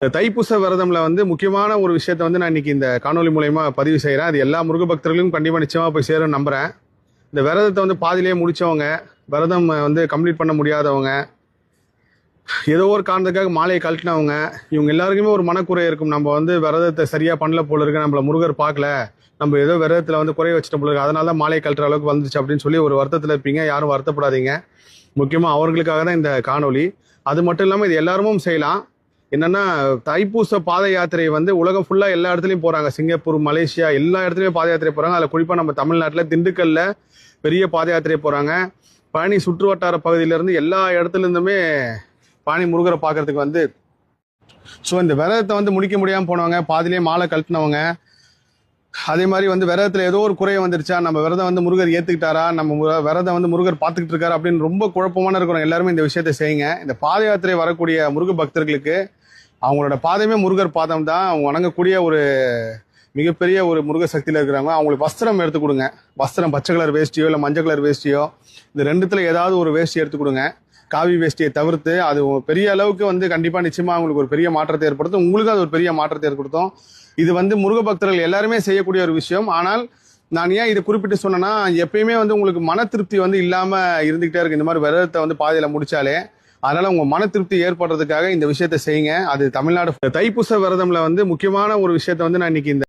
இந்த தைப்பூச விரதம்ல முக்கியமான ஒரு விஷயத்த நான் இன்னைக்கு இந்த காணொலி மூலயமா பதிவு செய்கிறேன். அது எல்லா முருக பக்தர்களும் கண்டிப்பாக நிச்சயமாக போய் சேரும்னு நம்புகிறேன். இந்த விரதத்தை பாதியிலேயே முடித்தவங்க, விரதம் கம்ப்ளீட் பண்ண முடியாதவங்க, ஏதோ ஒரு காரணத்துக்காக மாலையை கழட்டினவங்க, இவங்க எல்லாருக்குமே ஒரு மனக்குறை இருக்கும். நம்ம விரதத்தை சரியாக பண்ணல போல இருக்கு, நம்மள முருகர் பார்க்கல, நம்ம ஏதோ விரதத்தில் குறைய வச்சுட்ட போல இருக்கு, அதனால தான் மாலையை கழட்டுற அளவுக்கு வந்துச்சு அப்படின்னு சொல்லி ஒரு வருத்தத்தில் இருப்பீங்க. யாரும் வருத்தப்படாதீங்க. முக்கியமாக அவர்களுக்காக தான் இந்த காணொலி. அது மட்டும் இல்லாமல் இது எல்லாருமும் செய்யலாம். என்னன்னா, தைப்பூச பாத யாத்திரை உலகம் ஃபுல்லா எல்லா இடத்துலயும் போறாங்க. சிங்கப்பூர், மலேசியா எல்லா இடத்துலயும் பாத யாத்திரை போறாங்க. அதுல குறிப்பா நம்ம தமிழ்நாட்டுல திண்டுக்கல்ல பெரிய பாத யாத்திரை போறாங்க. பழனி சுற்று வட்டார பகுதியில இருந்து எல்லா இடத்துல இருந்துமே பழனி முருகரை பாக்குறதுக்கு ஸோ இந்த விரதத்தை முடிக்க முடியாம போனவங்க, பாதிலேயே மாலை கழட்டினவங்க, அதே மாதிரி விரதத்துல ஏதோ ஒரு குறை வந்துருச்சா, நம்ம விரதம் முருகர் ஏத்துக்கிட்டாரா, நம்ம விரதம் முருகர் பார்த்துக்கிட்டு இருக்காரு அப்படின்னு ரொம்ப குழப்பமான இருக்கிறவங்க எல்லாருமே இந்த விஷயத்தை செய்யுங்க. இந்த பாத யாத்திரை வரக்கூடிய முருக பக்தர்களுக்கு அவங்களோட பாதமே முருகர் பாதம் தான். அவங்க வணங்கக்கூடிய ஒரு மிகப்பெரிய ஒரு முருக சக்தியில இருக்கிறாங்க. அவங்களுக்கு வஸ்திரம் எடுத்து கொடுங்க. வஸ்திரம் பச்சை கலர் வேஷ்டியோ இல்லை மஞ்சள் கலர் வேஷ்டியோ, இந்த ரெண்டுத்துல ஏதாவது ஒரு வேஷ்டி எடுத்து கொடுங்க. காவி வேஷ்டியை தவிர்த்து அது பெரிய அளவுக்கு கண்டிப்பா நிச்சயமா அவங்களுக்கு ஒரு பெரிய மாற்றத்தை ஏற்படுத்தும். உங்களுக்கு அது ஒரு பெரிய மாற்றத்தை ஏற்படுத்தும். இது முருக பக்தர்கள் எல்லாருமே செய்யக்கூடிய ஒரு விஷயம். ஆனால் நான் ஏன் இதை குறிப்பிட்டு சொன்னேன்னா, எப்பயுமே உங்களுக்கு மன திருப்தி இல்லாம இருந்துகிட்டே இருக்கு இந்த மாதிரி விரதத்தை பாதையில முடிச்சாலே. அதனால உங்க மன திருப்தி ஏற்படுறதுக்காக இந்த விஷயத்த செய்யுங்க. அது தமிழ்நாடு தைப்பூச விரதம்ல முக்கியமான ஒரு விஷயத்த நான் இன்னைக்கு இந்த